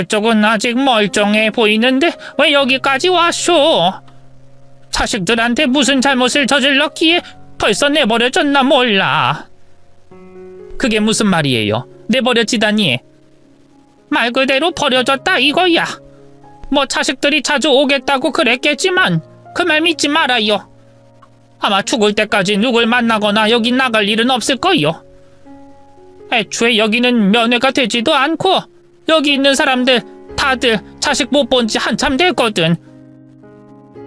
그쪽은 아직 멀쩡해 보이는데 왜 여기까지 왔쇼? 자식들한테 무슨 잘못을 저질렀기에 벌써 내버려졌나 몰라. 그게 무슨 말이에요? 내버려지다니. 말 그대로 버려졌다 이거야. 뭐 자식들이 자주 오겠다고 그랬겠지만 그 말 믿지 말아요. 아마 죽을 때까지 누굴 만나거나 여기 나갈 일은 없을 거요. 애초에 여기는 면회가 되지도 않고 여기 있는 사람들 다들 자식 못 본 지 한참 됐거든.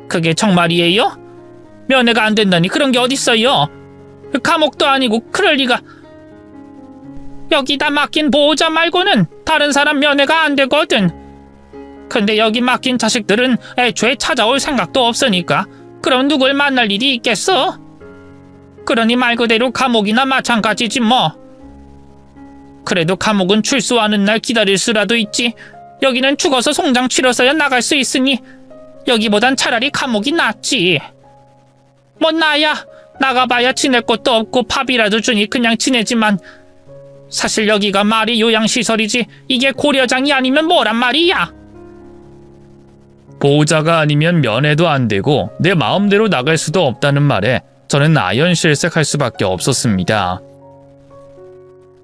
그게 정말이에요? 면회가 안 된다니 그런 게 어딨어요? 감옥도 아니고 그럴 리가. 여기다 맡긴 보호자 말고는 다른 사람 면회가 안 되거든. 근데 여기 맡긴 자식들은 애초에 찾아올 생각도 없으니까 그럼 누굴 만날 일이 있겠어? 그러니 말 그대로 감옥이나 마찬가지지 뭐. 그래도 감옥은 출소하는 날 기다릴 수라도 있지. 여기는 죽어서 송장 치러서야 나갈 수 있으니 여기보단 차라리 감옥이 낫지. 뭐 나야 나가봐야 지낼 곳도 없고 밥이라도 주니 그냥 지내지만 사실 여기가 말이 요양시설이지 이게 고려장이 아니면 뭐란 말이야. 보호자가 아니면 면회도 안 되고 내 마음대로 나갈 수도 없다는 말에 저는 아연실색할 수밖에 없었습니다.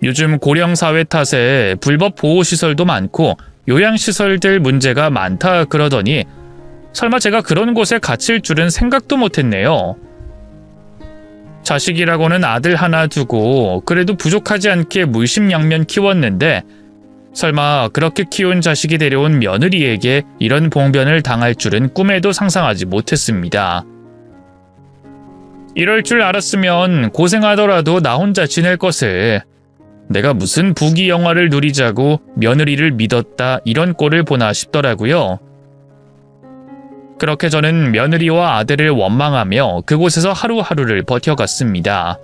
요즘 고령사회 탓에 불법 보호시설도 많고 요양시설들 문제가 많다 그러더니 설마 제가 그런 곳에 갇힐 줄은 생각도 못했네요. 자식이라고는 아들 하나 두고 그래도 부족하지 않게 물심양면 키웠는데 설마 그렇게 키운 자식이 데려온 며느리에게 이런 봉변을 당할 줄은 꿈에도 상상하지 못했습니다. 이럴 줄 알았으면 고생하더라도 나 혼자 지낼 것을. 내가 무슨 부귀 영화를 누리자고 며느리를 믿었다 이런 꼴을 보나 싶더라고요. 그렇게 저는 며느리와 아들을 원망하며 그곳에서 하루하루를 버텨갔습니다.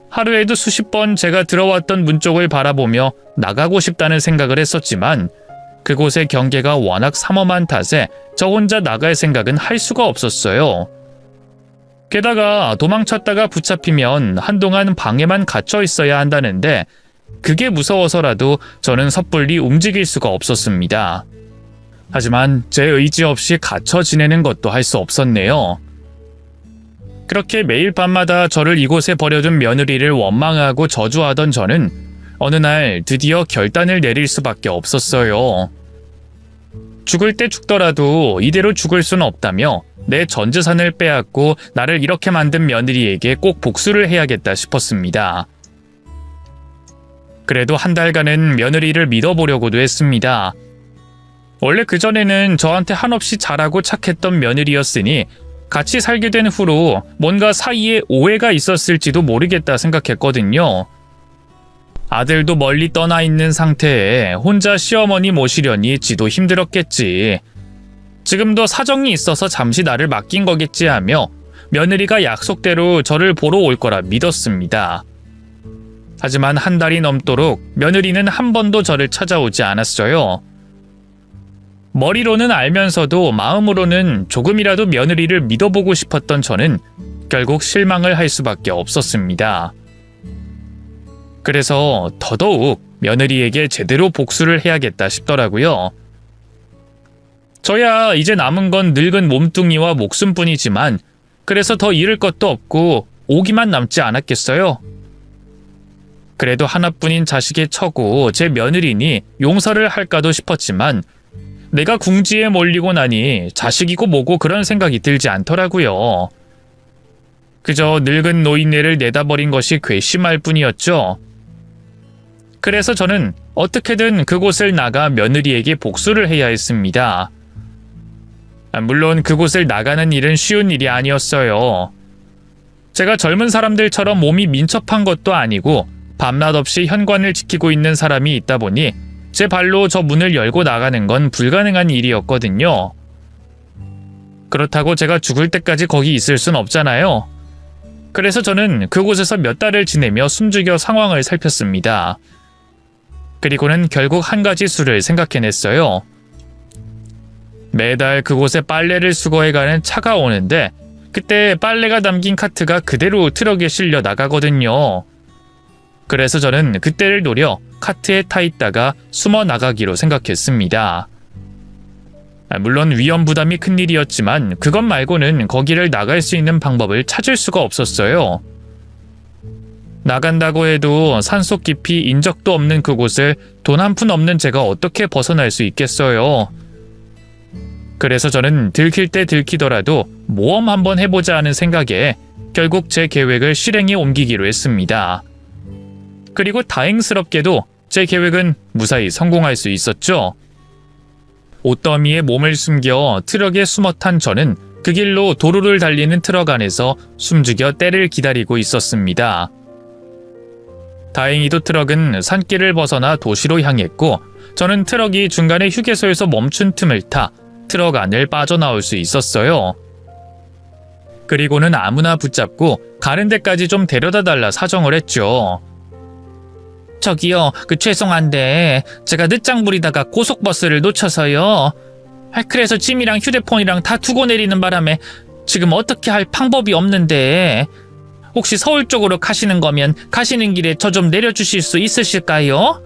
하루에도 수십 번 제가 들어왔던 문 쪽을 바라보며 나가고 싶다는 생각을 했었지만 그곳의 경계가 워낙 삼엄한 탓에 저 혼자 나갈 생각은 할 수가 없었어요. 게다가 도망쳤다가 붙잡히면 한동안 방에만 갇혀 있어야 한다는데 그게 무서워서라도 저는 섣불리 움직일 수가 없었습니다. 하지만 제 의지 없이 갇혀 지내는 것도 할 수 없었네요. 그렇게 매일 밤마다 저를 이곳에 버려둔 며느리를 원망하고 저주하던 저는 어느 날 드디어 결단을 내릴 수밖에 없었어요. 죽을 때 죽더라도 이대로 죽을 순 없다며 내 전 재산을 빼앗고 나를 이렇게 만든 며느리에게 꼭 복수를 해야겠다 싶었습니다. 그래도 한 달간은 며느리를 믿어보려고도 했습니다. 원래 그전에는 저한테 한없이 잘하고 착했던 며느리였으니 같이 살게 된 후로 뭔가 사이에 오해가 있었을지도 모르겠다 생각했거든요. 아들도 멀리 떠나 있는 상태에 혼자 시어머니 모시려니 지도 힘들었겠지. 지금도 사정이 있어서 잠시 나를 맡긴 거겠지 하며 며느리가 약속대로 저를 보러 올 거라 믿었습니다. 하지만 한 달이 넘도록 며느리는 한 번도 저를 찾아오지 않았어요. 머리로는 알면서도 마음으로는 조금이라도 며느리를 믿어보고 싶었던 저는 결국 실망을 할 수밖에 없었습니다. 그래서 더더욱 며느리에게 제대로 복수를 해야겠다 싶더라고요. 저야 이제 남은 건 늙은 몸뚱이와 목숨뿐이지만 그래서 더 잃을 것도 없고 오기만 남지 않았겠어요? 그래도 하나뿐인 자식의 처고 제 며느리니 용서를 할까도 싶었지만 내가 궁지에 몰리고 나니 자식이고 뭐고 그런 생각이 들지 않더라고요. 그저 늙은 노인네를 내다버린 것이 괘씸할 뿐이었죠. 그래서 저는 어떻게든 그곳을 나가 며느리에게 복수를 해야 했습니다. 물론 그곳을 나가는 일은 쉬운 일이 아니었어요. 제가 젊은 사람들처럼 몸이 민첩한 것도 아니고 밤낮 없이 현관을 지키고 있는 사람이 있다 보니 제 발로 저 문을 열고 나가는 건 불가능한 일이었거든요. 그렇다고 제가 죽을 때까지 거기 있을 순 없잖아요. 그래서 저는 그곳에서 몇 달을 지내며 숨죽여 상황을 살폈습니다. 그리고는 결국 한 가지 수를 생각해냈어요. 매달 그곳에 빨래를 수거해가는 차가 오는데 그때 빨래가 담긴 카트가 그대로 트럭에 실려 나가거든요. 그래서 저는 그때를 노려 카트에 타 있다가 숨어 나가기로 생각했습니다. 물론 위험 부담이 큰 일이었지만 그것 말고는 거기를 나갈 수 있는 방법을 찾을 수가 없었어요. 나간다고 해도 산속 깊이 인적도 없는 그곳을 돈 한 푼 없는 제가 어떻게 벗어날 수 있겠어요. 그래서 저는 들킬 때 들키더라도 모험 한번 해보자 하는 생각에 결국 제 계획을 실행에 옮기기로 했습니다. 그리고 다행스럽게도 제 계획은 무사히 성공할 수 있었죠. 옷더미에 몸을 숨겨 트럭에 숨어 탄 저는 그 길로 도로를 달리는 트럭 안에서 숨죽여 때를 기다리고 있었습니다. 다행히도 트럭은 산길을 벗어나 도시로 향했고 저는 트럭이 중간에 휴게소에서 멈춘 틈을 타 트럭 안을 빠져나올 수 있었어요. 그리고는 아무나 붙잡고 가는 데까지 좀 데려다 달라 사정을 했죠. 저기요, 죄송한데 제가 늦장 부리다가 고속버스를 놓쳐서요. 그래서 짐이랑 휴대폰이랑 다 두고 내리는 바람에 지금 어떻게 할 방법이 없는데 혹시 서울 쪽으로 가시는 거면 가시는 길에 저 좀 내려주실 수 있으실까요?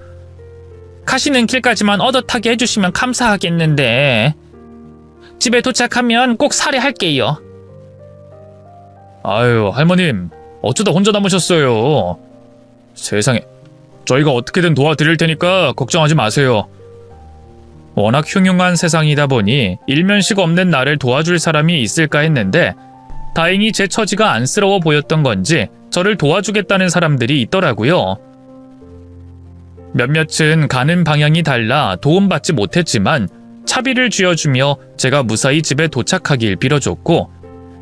가시는 길까지만 얻어 타게 해주시면 감사하겠는데 집에 도착하면 꼭 살해할게요. 아유, 할머님, 어쩌다 혼자 남으셨어요. 세상에, 저희가 어떻게든 도와드릴 테니까 걱정하지 마세요. 워낙 흉흉한 세상이다 보니 일면식 없는 나를 도와줄 사람이 있을까 했는데 다행히 제 처지가 안쓰러워 보였던 건지 저를 도와주겠다는 사람들이 있더라고요. 몇몇은 가는 방향이 달라 도움받지 못했지만 차비를 쥐어주며 제가 무사히 집에 도착하길 빌어줬고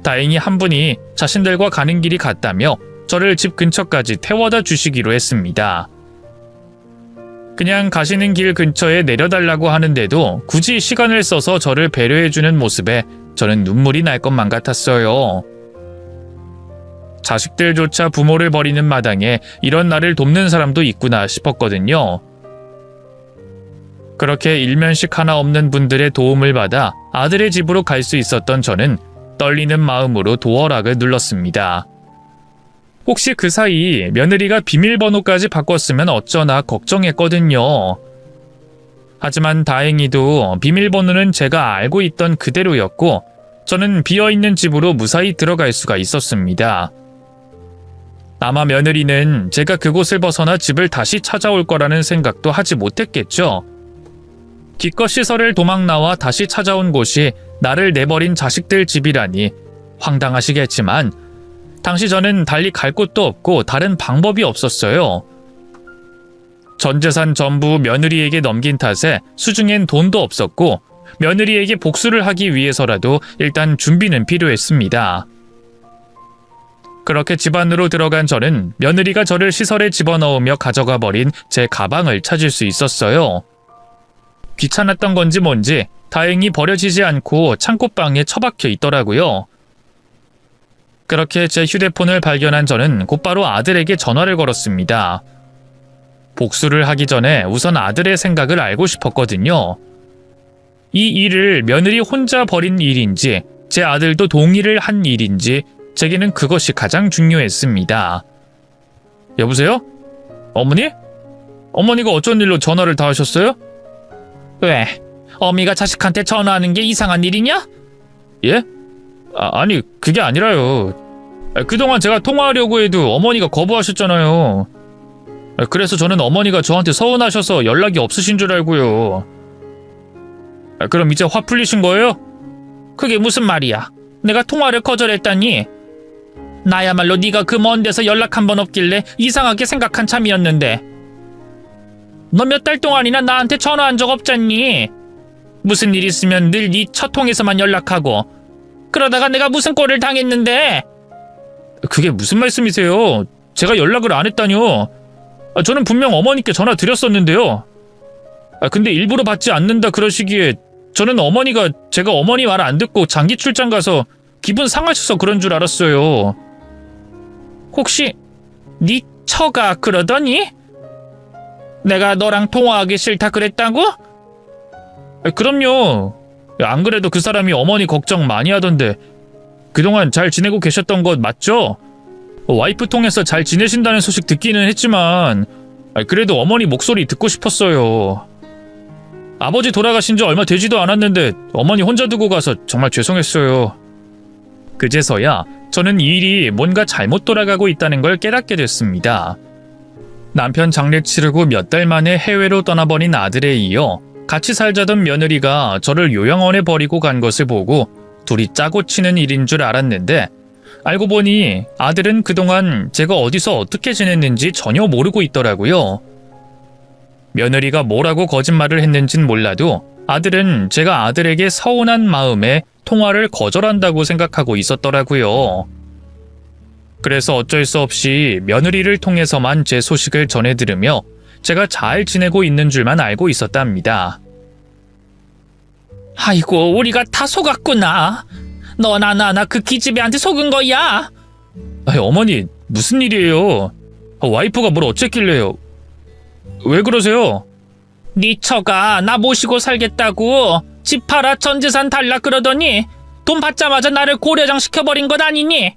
다행히 한 분이 자신들과 가는 길이 같다며 저를 집 근처까지 태워다 주시기로 했습니다. 그냥 가시는 길 근처에 내려달라고 하는데도 굳이 시간을 써서 저를 배려해주는 모습에 저는 눈물이 날 것만 같았어요. 자식들조차 부모를 버리는 마당에 이런 나를 돕는 사람도 있구나 싶었거든요. 그렇게 일면식 하나 없는 분들의 도움을 받아 아들의 집으로 갈 수 있었던 저는 떨리는 마음으로 도어락을 눌렀습니다. 혹시 그 사이 며느리가 비밀번호까지 바꿨으면 어쩌나 걱정했거든요. 하지만 다행히도 비밀번호는 제가 알고 있던 그대로였고 저는 비어있는 집으로 무사히 들어갈 수가 있었습니다. 아마 며느리는 제가 그곳을 벗어나 집을 다시 찾아올 거라는 생각도 하지 못했겠죠. 기껏 시설을 도망 나와 다시 찾아온 곳이 나를 내버린 자식들 집이라니 황당하시겠지만 당시 저는 달리 갈 곳도 없고 다른 방법이 없었어요. 전 재산 전부 며느리에게 넘긴 탓에 수중엔 돈도 없었고 며느리에게 복수를 하기 위해서라도 일단 준비는 필요했습니다. 그렇게 집 안으로 들어간 저는 며느리가 저를 시설에 집어넣으며 가져가 버린 제 가방을 찾을 수 있었어요. 귀찮았던 건지 뭔지 다행히 버려지지 않고 창고방에 처박혀 있더라고요. 그렇게 제 휴대폰을 발견한 저는 곧바로 아들에게 전화를 걸었습니다. 복수를 하기 전에 우선 아들의 생각을 알고 싶었거든요. 이 일을 며느리 혼자 벌인 일인지 제 아들도 동의를 한 일인지 제게는 그것이 가장 중요했습니다. 여보세요? 어머니? 어머니가 어쩐 일로 전화를 다 하셨어요? 왜? 어미가 자식한테 전화하는 게 이상한 일이냐? 예? 아니 그게 아니라요. 그동안 제가 통화하려고 해도 어머니가 거부하셨잖아요. 그래서 저는 어머니가 저한테 서운하셔서 연락이 없으신 줄 알고요. 그럼 이제 화 풀리신 거예요? 그게 무슨 말이야? 내가 통화를 거절했다니? 나야말로 네가 그 먼 데서 연락 한 번 없길래 이상하게 생각한 참이었는데 너 몇 달 동안이나 나한테 전화한 적 없잖니? 무슨 일 있으면 늘 네 첫 통에서만 연락하고 그러다가 내가 무슨 꼴을 당했는데? 그게 무슨 말씀이세요? 제가 연락을 안 했다뇨. 저는 분명 어머니께 전화 드렸었는데요. 근데 일부러 받지 않는다 그러시기에 저는 어머니가 제가 어머니 말 안 듣고 장기 출장 가서 기분 상하셔서 그런 줄 알았어요. 혹시 네 처가 그러더니? 내가 너랑 통화하기 싫다 그랬다고? 그럼요. 안 그래도 그 사람이 어머니 걱정 많이 하던데 그동안 잘 지내고 계셨던 것 맞죠? 와이프 통해서 잘 지내신다는 소식 듣기는 했지만 그래도 어머니 목소리 듣고 싶었어요. 아버지 돌아가신 지 얼마 되지도 않았는데 어머니 혼자 두고 가서 정말 죄송했어요. 그제서야 저는 이 일이 뭔가 잘못 돌아가고 있다는 걸 깨닫게 됐습니다. 남편 장례 치르고 몇 달 만에 해외로 떠나버린 아들에 이어 같이 살자던 며느리가 저를 요양원에 버리고 간 것을 보고 둘이 짜고 치는 일인 줄 알았는데 알고 보니 아들은 그동안 제가 어디서 어떻게 지냈는지 전혀 모르고 있더라고요. 며느리가 뭐라고 거짓말을 했는진 몰라도 아들은 제가 아들에게 서운한 마음에 통화를 거절한다고 생각하고 있었더라고요. 그래서 어쩔 수 없이 며느리를 통해서만 제 소식을 전해 들으며 제가 잘 지내고 있는 줄만 알고 있었답니다. 아이고, 우리가 다 속았구나. 너나 나나 그 기집애한테 속은 거야. 어머니, 무슨 일이에요? 와이프가 뭘 어쨌길래요? 왜 그러세요? 네 처가 나 모시고 살겠다고 집 팔아 전 재산 달라 그러더니 돈 받자마자 나를 고려장 시켜버린 것 아니니?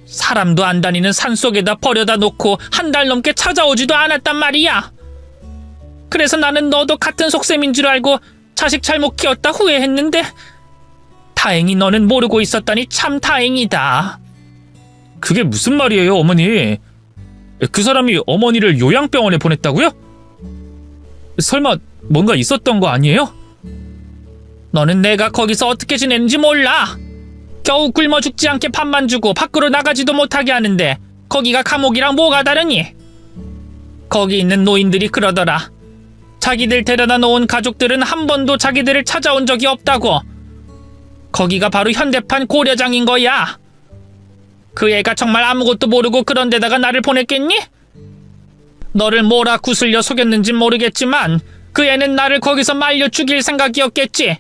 사람도 안 다니는 산속에다 버려다 놓고 한 달 넘게 찾아오지도 않았단 말이야. 그래서 나는 너도 같은 속셈인 줄 알고 자식 잘못 키웠다 후회했는데 다행히 너는 모르고 있었다니 참 다행이다. 그게 무슨 말이에요, 어머니? 그 사람이 어머니를 요양병원에 보냈다고요? 설마 뭔가 있었던 거 아니에요? 너는 내가 거기서 어떻게 지냈는지 몰라. 겨우 굶어 죽지 않게 밥만 주고 밖으로 나가지도 못하게 하는데 거기가 감옥이랑 뭐가 다르니? 거기 있는 노인들이 그러더라. 자기들 데려다 놓은 가족들은 한 번도 자기들을 찾아온 적이 없다고. 거기가 바로 현대판 고려장인 거야. 그 애가 정말 아무것도 모르고 그런 데다가 나를 보냈겠니? 너를 뭐라 구슬려 속였는진 모르겠지만 그 애는 나를 거기서 말려 죽일 생각이었겠지.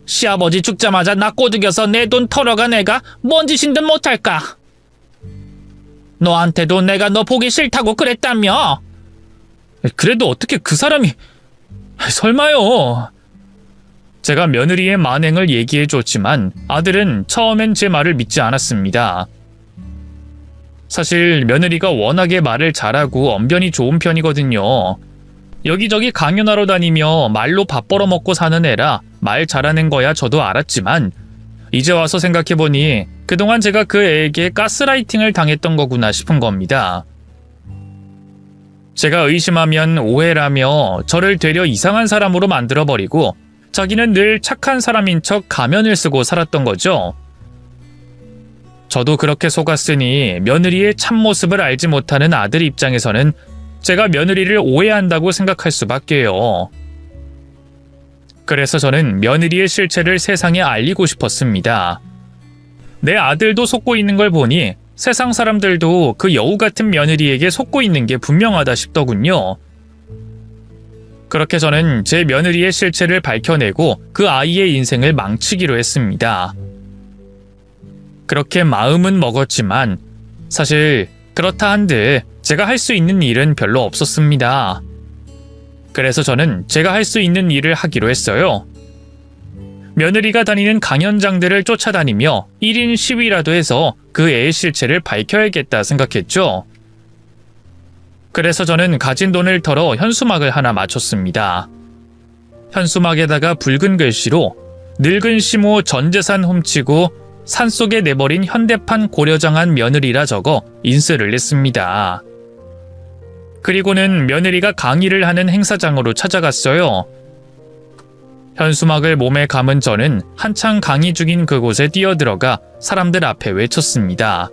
시아버지 죽자마자 나 꼬드겨서 내 돈 털어간 애가 뭔 짓인든 못할까? 너한테도 내가 너 보기 싫다고 그랬다며. 그래도 어떻게 그 사람이... 설마요. 제가 며느리의 만행을 얘기해줬지만 아들은 처음엔 제 말을 믿지 않았습니다. 사실 며느리가 워낙에 말을 잘하고 언변이 좋은 편이거든요. 여기저기 강연하러 다니며 말로 밥 벌어먹고 사는 애라 말 잘하는 거야 저도 알았지만 이제 와서 생각해보니 그동안 제가 그 애에게 가스라이팅을 당했던 거구나 싶은 겁니다. 제가 의심하면 오해라며 저를 되려 이상한 사람으로 만들어버리고 자기는 늘 착한 사람인 척 가면을 쓰고 살았던 거죠. 저도 그렇게 속았으니 며느리의 참모습을 알지 못하는 아들 입장에서는 제가 며느리를 오해한다고 생각할 수밖에요. 그래서 저는 며느리의 실체를 세상에 알리고 싶었습니다. 내 아들도 속고 있는 걸 보니 세상 사람들도 그 여우 같은 며느리에게 속고 있는 게 분명하다 싶더군요. 그렇게 저는 제 며느리의 실체를 밝혀내고 그 아이의 인생을 망치기로 했습니다. 그렇게 마음은 먹었지만 사실 그렇다 한들 제가 할 수 있는 일은 별로 없었습니다. 그래서 저는 제가 할 수 있는 일을 하기로 했어요. 며느리가 다니는 강연장들을 쫓아다니며 1인 시위라도 해서 그 애의 실체를 밝혀야겠다 생각했죠. 그래서 저는 가진 돈을 털어 현수막을 하나 맞췄습니다. 현수막에다가 붉은 글씨로 늙은 시모 전 재산 훔치고 산속에 내버린 현대판 고려장한 며느리라 적어 인쇄를 했습니다. 그리고는 며느리가 강의를 하는 행사장으로 찾아갔어요. 현수막을 몸에 감은 저는 한창 강의 중인 그곳에 뛰어들어가 사람들 앞에 외쳤습니다.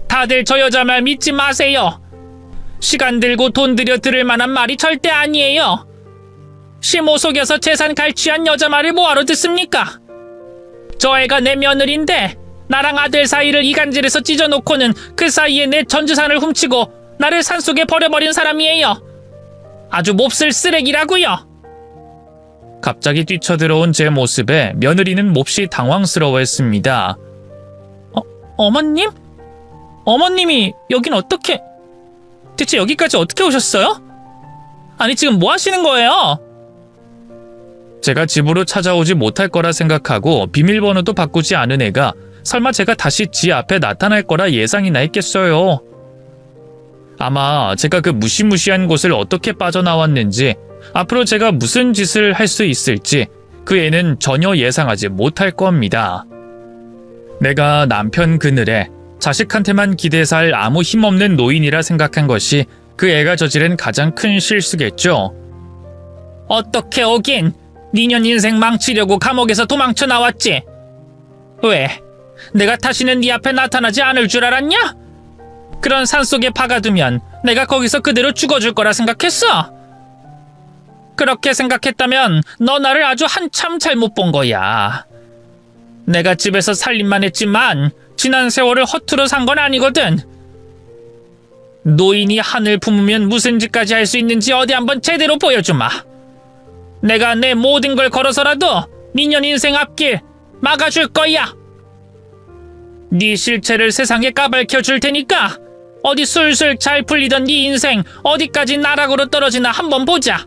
다들 저 여자 말 믿지 마세요. 시간 들고 돈 들여 들을 만한 말이 절대 아니에요. 시모 속여서 재산 갈취한 여자 말을 뭐하러 듣습니까? 저 애가 내 며느리인데 나랑 아들 사이를 이간질해서 찢어놓고는 그 사이에 내 전 재산을 훔치고 나를 산속에 버려버린 사람이에요. 아주 몹쓸 쓰레기라고요. 갑자기 뛰쳐들어온 제 모습에 며느리는 몹시 당황스러워했습니다. 어머님? 어머님이 여긴 어떻게... 대체 여기까지 어떻게 오셨어요? 아니 지금 뭐 하시는 거예요? 제가 집으로 찾아오지 못할 거라 생각하고 비밀번호도 바꾸지 않은 애가 설마 제가 다시 지 앞에 나타날 거라 예상이나 했겠어요. 아마 제가 그 무시무시한 곳을 어떻게 빠져나왔는지, 앞으로 제가 무슨 짓을 할 수 있을지 그 애는 전혀 예상하지 못할 겁니다. 내가 남편 그늘에 자식한테만 기대 살 아무 힘없는 노인이라 생각한 것이 그 애가 저지른 가장 큰 실수겠죠. 어떻게 오긴? 니년 인생 망치려고 감옥에서 도망쳐 나왔지? 왜? 내가 다시는 네 앞에 나타나지 않을 줄 알았냐? 그런 산속에 박아두면 내가 거기서 그대로 죽어줄 거라 생각했어? 그렇게 생각했다면 너 나를 아주 한참 잘못 본 거야. 내가 집에서 살림만 했지만 지난 세월을 허투루 산 건 아니거든. 노인이 하늘 품으면 무슨 짓까지 할 수 있는지 어디 한번 제대로 보여주마. 내가 내 모든 걸 걸어서라도 니년 인생 앞길 막아줄 거야. 네 실체를 세상에 까발켜 줄 테니까 어디 술술 잘 풀리던 네 인생 어디까지 나락으로 떨어지나 한번 보자.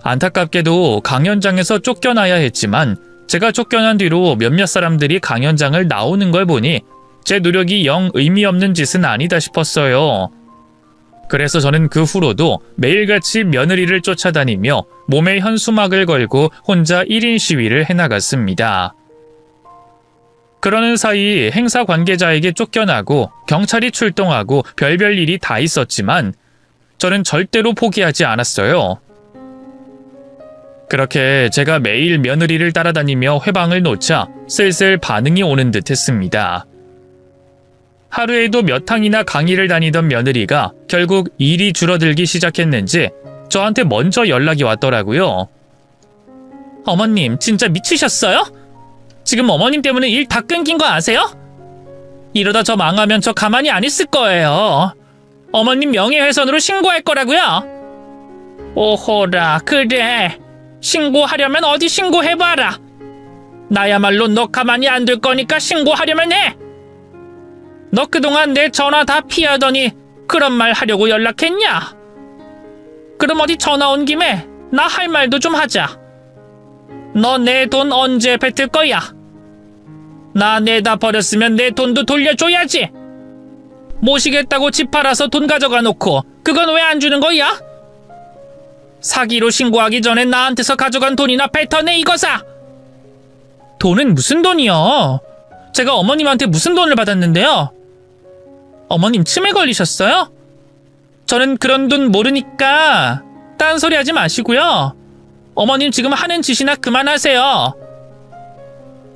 안타깝게도 강연장에서 쫓겨나야 했지만 제가 쫓겨난 뒤로 몇몇 사람들이 강연장을 나오는 걸 보니 제 노력이 영 의미 없는 짓은 아니다 싶었어요. 그래서 저는 그 후로도 매일같이 며느리를 쫓아다니며 몸에 현수막을 걸고 혼자 1인 시위를 해나갔습니다. 그러는 사이 행사 관계자에게 쫓겨나고 경찰이 출동하고 별별 일이 다 있었지만 저는 절대로 포기하지 않았어요. 그렇게 제가 매일 며느리를 따라다니며 회방을 놓자 슬슬 반응이 오는 듯 했습니다. 하루에도 몇 항이나 강의를 다니던 며느리가 결국 일이 줄어들기 시작했는지 저한테 먼저 연락이 왔더라고요. 어머님, 진짜 미치셨어요? 지금 어머님 때문에 일 다 끊긴 거 아세요? 이러다 저 망하면 저 가만히 안 있을 거예요. 어머님 명예훼손으로 신고할 거라고요. 오호라, 그래. 신고하려면 어디 신고해봐라. 나야말로 너 가만히 안 둘 거니까 신고하려면 해. 너 그동안 내 전화 다 피하더니 그런 말 하려고 연락했냐? 그럼 어디 전화 온 김에 나 할 말도 좀 하자. 너 내 돈 언제 뱉을 거야? 나 내다 버렸으면 내 돈도 돌려줘야지. 모시겠다고 집 팔아서 돈 가져가 놓고 그건 왜 안 주는 거야? 사기로 신고하기 전에 나한테서 가져간 돈이나 뱉어내 이거사. 돈은 무슨 돈이요? 제가 어머님한테 무슨 돈을 받았는데요? 어머님 치매 걸리셨어요? 저는 그런 돈 모르니까 딴소리 하지 마시고요. 어머님 지금 하는 짓이나 그만하세요.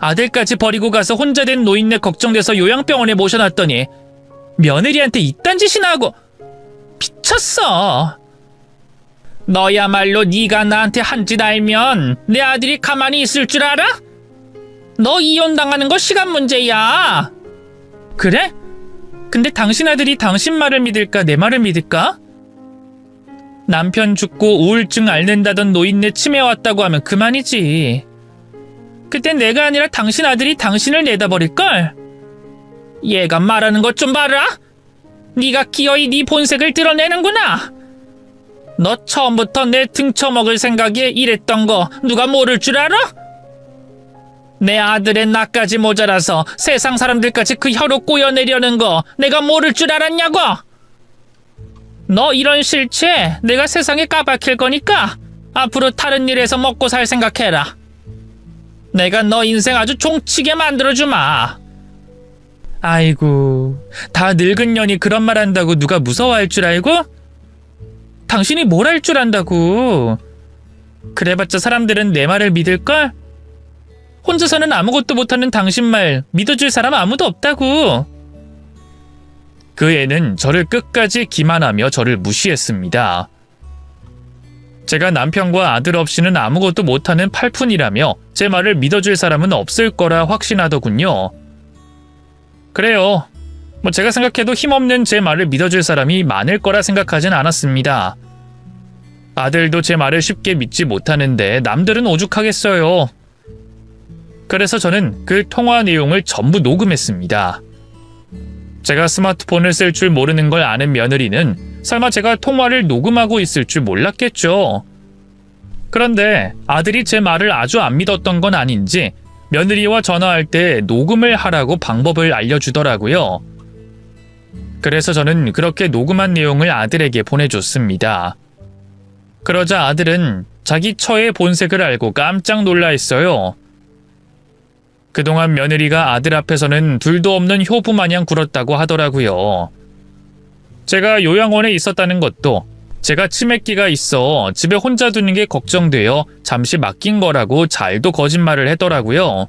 아들까지 버리고 가서 혼자 된 노인네 걱정돼서 요양병원에 모셔놨더니 며느리한테 이딴 짓이나 하고 미쳤어. 너야말로 네가 나한테 한 짓 알면 내 아들이 가만히 있을 줄 알아? 너 이혼당하는 거 시간 문제야. 그래? 근데 당신 아들이 당신 말을 믿을까 내 말을 믿을까? 남편 죽고 우울증 앓는다던 노인네 치매 왔다고 하면 그만이지. 그땐 내가 아니라 당신 아들이 당신을 내다버릴걸? 얘가 말하는 것 좀 봐라. 네가 기어이 네 본색을 드러내는구나. 너 처음부터 내 등쳐먹을 생각에 이랬던 거 누가 모를 줄 알아? 내 아들의 나까지 모자라서 세상 사람들까지 그 혀로 꼬여내려는 거 내가 모를 줄 알았냐고? 너 이런 실체 내가 세상에 까박힐 거니까 앞으로 다른 일에서 먹고 살 생각해라. 내가 너 인생 아주 종치게 만들어주마. 아이고, 다 늙은 년이 그런 말 한다고 누가 무서워할 줄 알고? 당신이 뭘 할 줄 안다고. 그래봤자 사람들은 내 말을 믿을걸? 혼자서는 아무것도 못하는 당신 말 믿어줄 사람 아무도 없다고. 그 애는 저를 끝까지 기만하며 저를 무시했습니다. 제가 남편과 아들 없이는 아무것도 못하는 팔푼이라며 제 말을 믿어줄 사람은 없을 거라 확신하더군요. 그래요. 제가 생각해도 힘없는 제 말을 믿어줄 사람이 많을 거라 생각하진 않았습니다. 아들도 제 말을 쉽게 믿지 못하는데 남들은 오죽하겠어요. 그래서 저는 그 통화 내용을 전부 녹음했습니다. 제가 스마트폰을 쓸 줄 모르는 걸 아는 며느리는 설마 제가 통화를 녹음하고 있을 줄 몰랐겠죠. 그런데 아들이 제 말을 아주 안 믿었던 건 아닌지 며느리와 전화할 때 녹음을 하라고 방법을 알려주더라고요. 그래서 저는 그렇게 녹음한 내용을 아들에게 보내줬습니다. 그러자 아들은 자기 처의 본색을 알고 깜짝 놀라 했어요. 그동안 며느리가 아들 앞에서는 둘도 없는 효부 마냥 굴었다고 하더라고요. 제가 요양원에 있었다는 것도 제가 치매기가 있어 집에 혼자 두는 게 걱정되어 잠시 맡긴 거라고 잘도 거짓말을 했더라고요.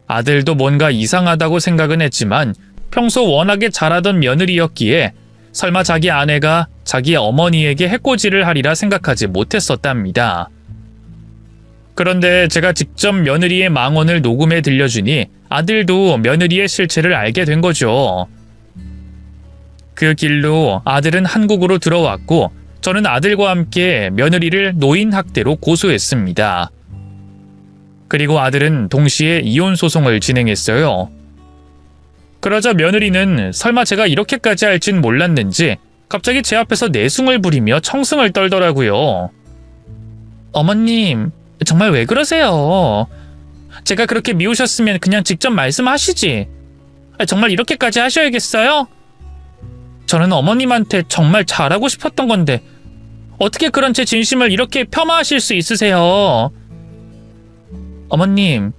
아들도 뭔가 이상하다고 생각은 했지만 평소 워낙에 잘하던 며느리였기에 설마 자기 아내가 자기 어머니에게 해코지를 하리라 생각하지 못했었답니다. 그런데 제가 직접 며느리의 망언을 녹음해 들려주니 아들도 며느리의 실체를 알게 된 거죠. 그 길로 아들은 한국으로 들어왔고 저는 아들과 함께 며느리를 노인학대로 고소했습니다. 그리고 아들은 동시에 이혼 소송을 진행했어요. 그러자 며느리는 설마 제가 이렇게까지 할 진 몰랐는지 갑자기 제 앞에서 내숭을 부리며 청승을 떨더라고요. 어머님, 정말 왜 그러세요? 제가 그렇게 미우셨으면 그냥 직접 말씀하시지. 정말 이렇게까지 하셔야겠어요? 저는 어머님한테 정말 잘하고 싶었던 건데 어떻게 그런 제 진심을 이렇게 폄하하실 수 있으세요? 어머님,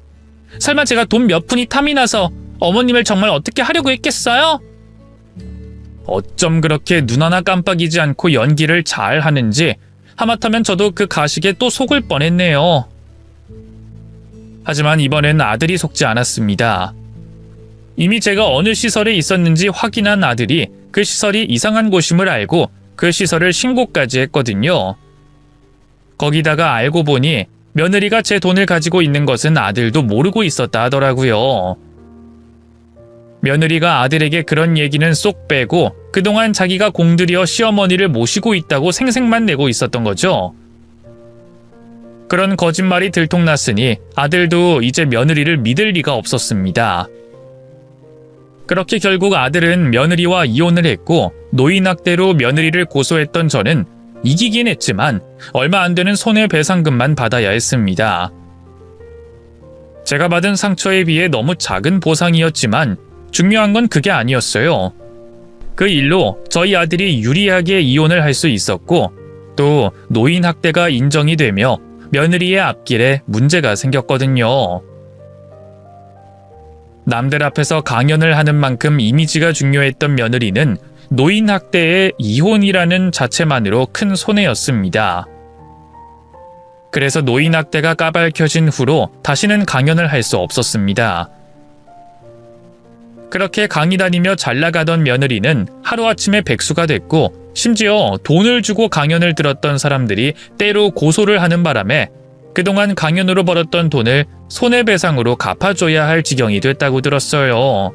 설마 제가 돈 몇 푼이 탐이 나서 어머님을 정말 어떻게 하려고 했겠어요? 어쩜 그렇게 눈 하나 깜빡이지 않고 연기를 잘 하는지 하마터면 저도 그 가식에 또 속을 뻔했네요. 하지만 이번엔 아들이 속지 않았습니다. 이미 제가 어느 시설에 있었는지 확인한 아들이 그 시설이 이상한 곳임을 알고 그 시설을 신고까지 했거든요. 거기다가 알고 보니 며느리가 제 돈을 가지고 있는 것은 아들도 모르고 있었다 하더라고요. 며느리가 아들에게 그런 얘기는 쏙 빼고 그동안 자기가 공들여 시어머니를 모시고 있다고 생색만 내고 있었던 거죠. 그런 거짓말이 들통났으니 아들도 이제 며느리를 믿을 리가 없었습니다. 그렇게 결국 아들은 며느리와 이혼을 했고 노인학대로 며느리를 고소했던 저는 이기긴 했지만 얼마 안 되는 손해배상금만 받아야 했습니다. 제가 받은 상처에 비해 너무 작은 보상이었지만 중요한 건 그게 아니었어요. 그 일로 저희 아들이 유리하게 이혼을 할 수 있었고 또 노인학대가 인정이 되며 며느리의 앞길에 문제가 생겼거든요. 남들 앞에서 강연을 하는 만큼 이미지가 중요했던 며느리는 노인학대의 이혼이라는 자체만으로 큰 손해였습니다. 그래서 노인학대가 까발켜진 후로 다시는 강연을 할 수 없었습니다. 그렇게 강의 다니며 잘 나가던 며느리는 하루아침에 백수가 됐고 심지어 돈을 주고 강연을 들었던 사람들이 때로 고소를 하는 바람에 그동안 강연으로 벌었던 돈을 손해배상으로 갚아줘야 할 지경이 됐다고 들었어요.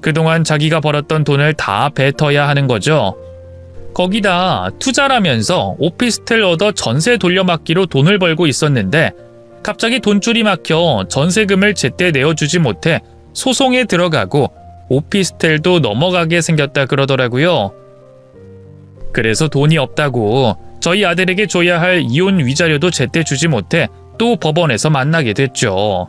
그동안 자기가 벌었던 돈을 다 뱉어야 하는 거죠. 거기다 투자라면서 오피스텔 얻어 전세 돌려막기로 돈을 벌고 있었는데 갑자기 돈줄이 막혀 전세금을 제때 내어주지 못해 소송에 들어가고 오피스텔도 넘어가게 생겼다 그러더라고요. 그래서 돈이 없다고 저희 아들에게 줘야 할 이혼 위자료도 제때 주지 못해 또 법원에서 만나게 됐죠.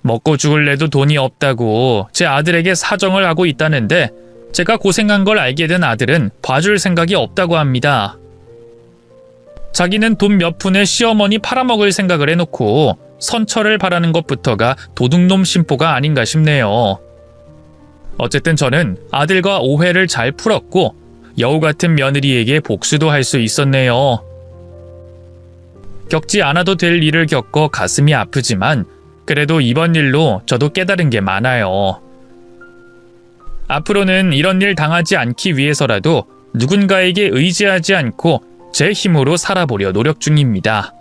먹고 죽을래도 돈이 없다고 제 아들에게 사정을 하고 있다는데 제가 고생한 걸 알게 된 아들은 봐줄 생각이 없다고 합니다. 자기는 돈 몇 푼에 시어머니 팔아먹을 생각을 해놓고 선처를 바라는 것부터가 도둑놈 심보가 아닌가 싶네요. 어쨌든 저는 아들과 오해를 잘 풀었고 여우 같은 며느리에게 복수도 할 수 있었네요. 겪지 않아도 될 일을 겪어 가슴이 아프지만 그래도 이번 일로 저도 깨달은 게 많아요. 앞으로는 이런 일 당하지 않기 위해서라도 누군가에게 의지하지 않고 제 힘으로 살아보려 노력 중입니다.